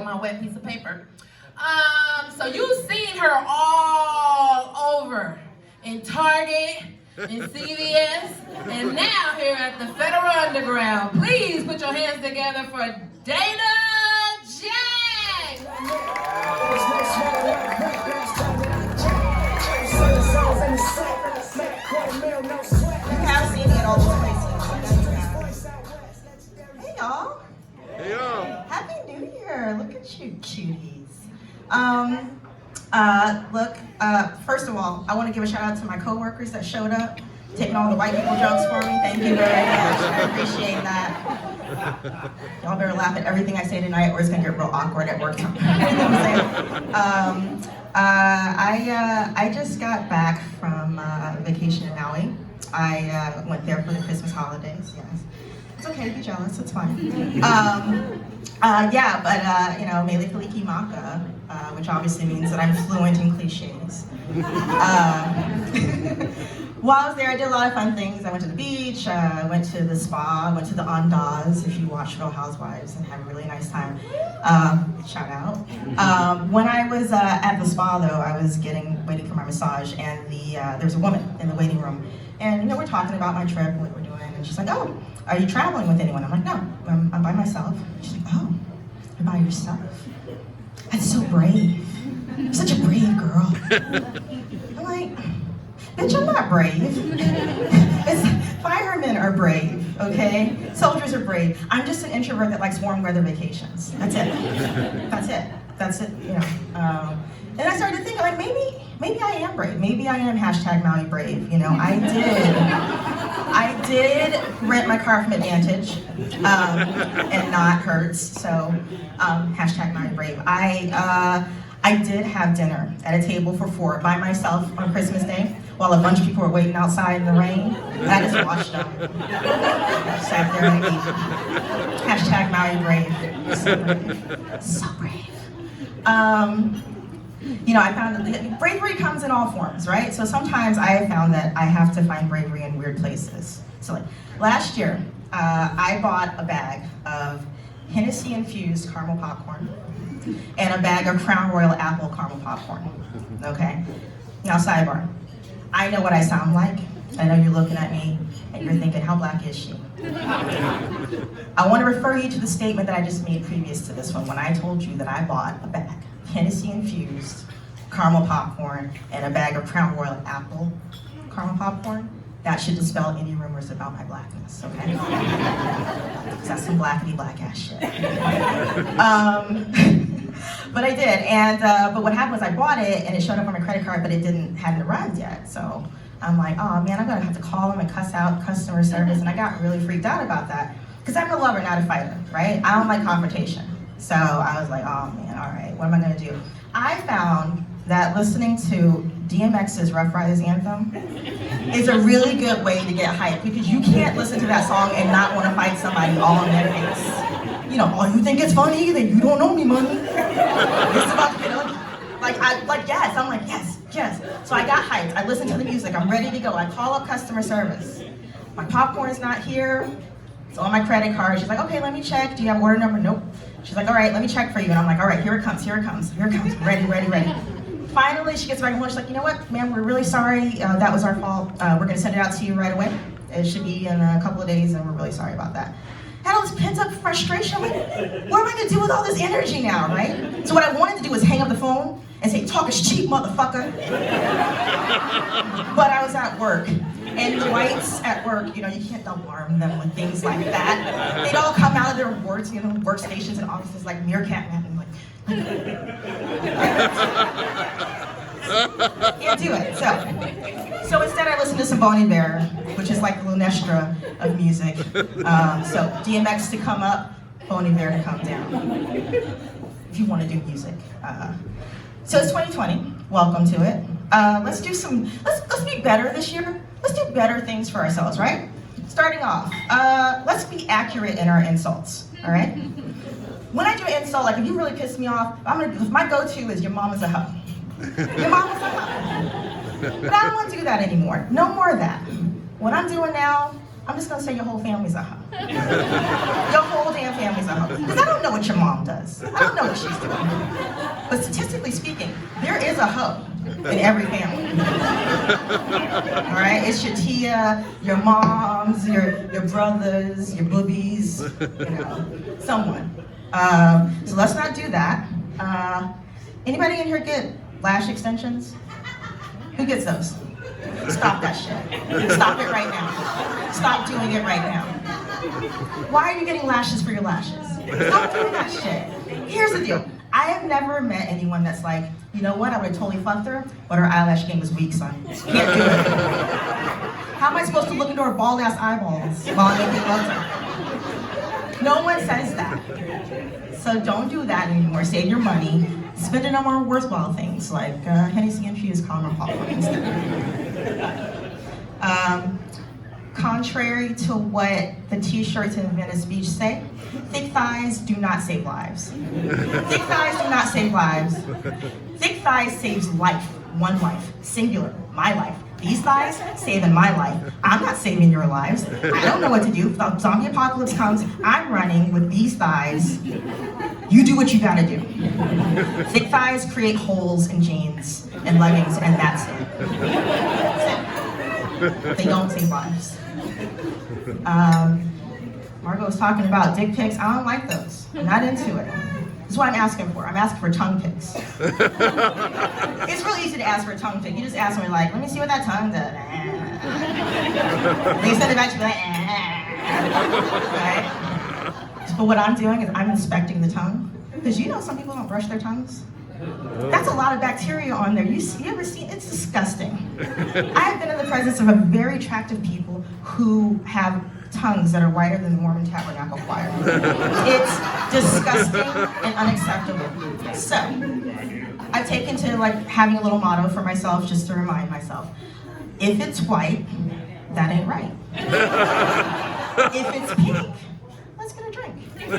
on my wet piece of paper. So you've seen her all over in Target, in CVS, and now here at the Federal Underground. Please put your hands together for Dana Jack. You have seen me at all these places. Hey y'all. Hey y'all. Happy New Year. Look at you cuties. Look, first of all, I want to give a shout out to my coworkers that showed up, taking all the white people jokes for me. Thank you very much. I appreciate that. Y'all better laugh at everything I say tonight or it's gonna get real awkward at work time. You know what I'm saying? I just got back from vacation in Maui. I went there for the Christmas holidays, yes. It's okay to be jealous, it's fine. You know, Mele Kaliki Maka, which obviously means that I'm fluent in cliches. While I was there, I did a lot of fun things. I went to the beach, went to the spa, went to the Andaz, if you watch Real Housewives, and had a really nice time. Shout out. When I was at the spa, though, I was waiting for my massage, and there's a woman in the waiting room. And, you know, we're talking about my trip, what we're doing, and she's like, oh, are you traveling with anyone? I'm like, no, I'm by myself. She's like, oh, you're by yourself? That's so brave. You're such a brave girl. I'm like, bitch, I'm not brave. Firemen are brave, okay? Soldiers are brave. I'm just an introvert that likes warm weather vacations. That's it. That's it. That's it, you know. And I started to think, like, maybe I am brave. Maybe I am #Maui brave. You know, I did rent my car from Advantage, and not Hertz. So, #Maui brave. I did have dinner at a table for 4 by myself on Christmas Day while a bunch of people were waiting outside in the rain. That is washed up. Sat there and ate. #Maui brave. So brave. So brave. You know, I found that bravery comes in all forms, right? So sometimes I have found that I have to find bravery in weird places. So like last year, I bought a bag of Hennessy-infused caramel popcorn and a bag of Crown Royal apple caramel popcorn, okay? Now sidebar, I know what I sound like. I know you're looking at me and you're thinking, how black is she? I want to refer you to the statement that I just made previous to this one when I told you that I bought a bag of Hennessy-infused caramel popcorn and a bag of Crown Royal apple caramel popcorn. That should dispel any rumors about my blackness, okay? Because that's some blackity black ass shit. But I did, and but what happened was I bought it and it showed up on my credit card, but it hadn't arrived yet. So I'm like, oh man, I'm gonna have to call them and cuss out customer service, and I got really freaked out about that. Because I'm a lover, not a fighter, right? I don't like confrontation. So I was like, oh man, all right, what am I gonna do? I found that listening to DMX's Rough Riders anthem is a really good way to get hyped, because you can't listen to that song and not want to fight somebody all in their face. You know, oh, you think it's funny? Then you don't know me, money. It's about to get ugly. Yes. I'm like, yes. So I got hyped. I listened to the music. I'm ready to go. I call up customer service. My popcorn's not here. It's on my credit card. She's like, okay, let me check. Do you have order number? Nope. She's like, all right, let me check for you. And I'm like, all right, here it comes. Ready. Finally, she gets back and she's like, you know what, ma'am, we're really sorry. That was our fault. We're gonna send it out to you right away. It should be in a couple of days, and we're really sorry about that. I had all this pent up frustration. I'm like, what am I gonna do with all this energy now, right? So what I wanted to do was hang up the phone and say, talk is cheap, motherfucker. But I was at work, and the whites at work, you know, you can't alarm them with things like that. They'd all come out of their workstations and offices like meerkat man, and like, can't do it. So instead I listened to some Bon Iver, which is like the Lunestra of music. So DMX to come up, Bon Iver to come down. If you want to do music. So it's 2020. Welcome to it. Let's be better this year. Let's do better things for ourselves, right? Starting off, let's be accurate in our insults. All right. When I do an insult, like if you really piss me off, my go-to is your mama's a hoe. Your mama's a hoe. But I don't want to do that anymore. No more of that. What I'm doing now I'm just gonna say your whole family's a hoe. Your whole damn family's a hoe. Because I don't know what your mom does. I don't know what she's doing. But statistically speaking, there is a hoe in every family. All right? It's your tia, your moms, your brothers, your boobies, you know, someone. So let's not do that. Anybody in here get lash extensions? Who gets those? Stop that shit. Stop it right now. Stop doing it right now. Why are you getting lashes for your lashes? Stop doing that shit. Here's the deal. I have never met anyone that's like, you know what, I would have totally fucked her, but her eyelash game was weak, son. Can't do it. How am I supposed to look into her bald ass eyeballs while I'm making love to her? No one says that. So don't do that anymore. Save your money. Spend it on more worthwhile things like Hennessy infused caramel popcorn instead. Contrary to what the t-shirts in Venice Beach say, thick thighs do not save lives. Thick thighs do not save lives. Thick thighs saves life, one life, singular, my life. These thighs saving my life. I'm not saving your lives. I don't know what to do. If the zombie apocalypse comes, I'm running with these thighs. You do what you gotta do. Thick thighs create holes in jeans and leggings, and that's it. That's it. They don't save lives. Margot was talking about dick pics. I don't like those. I'm not into it. This is what I'm asking for. I'm asking for tongue pics. It's really easy to ask for a tongue pic. You just ask them, like, let me see what that tongue does. They send it back to you like, right? But what I'm doing is I'm inspecting the tongue. Because you know some people don't brush their tongues? That's a lot of bacteria on there. You ever seen? It's disgusting. I've been in the presence of a very attractive people who have tongues that are whiter than the Mormon Tabernacle Choir. It's disgusting and unacceptable. So, I've taken to like having a little motto for myself just to remind myself. If it's white, that ain't right. If it's pink, let's get a drink. I'm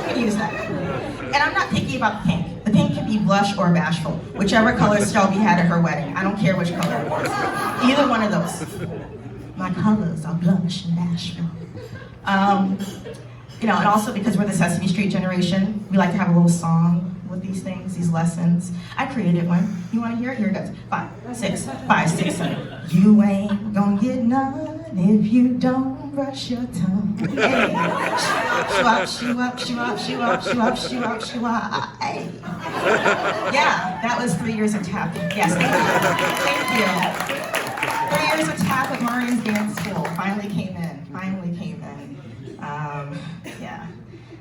gonna use that. And I'm not picky about the pink. The pink can be blush or bashful. Whichever color Shelby had at her wedding. I don't care which color it was. Either one of those. My colors are blush and bashful. You know, and also because we're the Sesame Street generation, we like to have a little song with these things, these lessons. I created one. You want to hear it? Here it goes. 5, 6, 5, 6, 7. You ain't gonna get none if you don't brush your tongue. Hey. Shoo-up, shoo-up, shoo-up, shoo-up, shoo-up, shoo-up, shoo-up. Hey. Yeah, that was 3 years of tap. Yes, thank you. 3 years of tap at Marian's dance school. Finally came in. Yeah.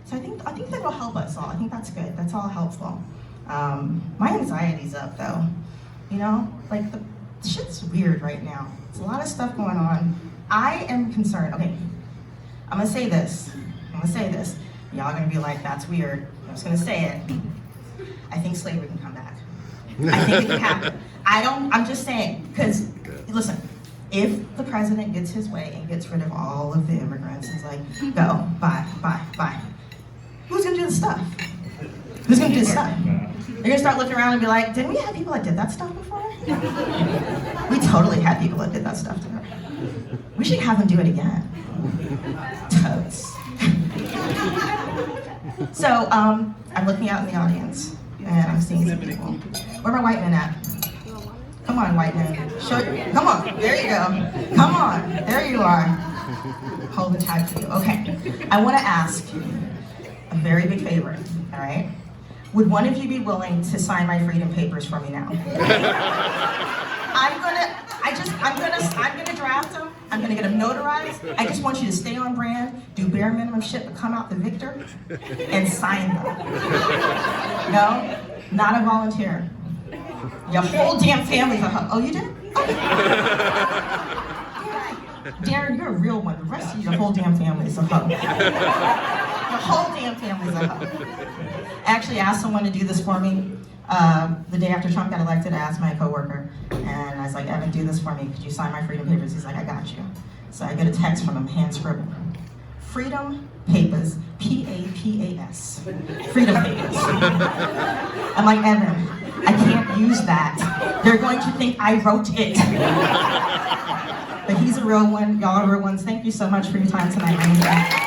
So I think that will help us all. I think that's good. That's all helpful. My anxiety's up though. You know, like the shit's weird right now. There's a lot of stuff going on. I am concerned. Okay, I'm gonna say this. Y'all are gonna be like, that's weird. I'm just gonna say it. I think slavery can come back. I think it can happen. I'm just saying, because listen, if the president gets his way and gets rid of all of the immigrants, he's like, go, bye. Who's gonna do the stuff? Who's gonna do the stuff? They're gonna start looking around and be like, didn't we have people that did that stuff before? We totally had people that did that stuff to her. We should have them do it again. Totes. So, I'm looking out in the audience, and I'm seeing some people. Where are my white men at? Come on, white men. Come on, there you go. Come on, there you are. Hold the tag for you. Okay, I want to ask a very big favor, all right? Would one of you be willing to sign my freedom papers for me now? I'm gonna draft them. I'm gonna get them notarized. I just want you to stay on brand, do bare minimum shit, but come out the victor and sign them. No, not a volunteer. Your whole damn family's a hoe. Oh, you did? Okay. Darren, you're a real one. The rest of your whole damn family is a hoe. Your whole damn family's a hoe. I actually asked someone to do this for me the day after Trump got elected. I asked my coworker, and I was like, Evan, do this for me. Could you sign my freedom papers? He's like, I got you. So I get a text from him, hand scribbled. Freedom Papers, P-A-P-A-S. Freedom Papers. I'm like, Evan, I can't use that. They're going to think I wrote it. But he's a real one. Y'all are real ones. Thank you so much for your time tonight.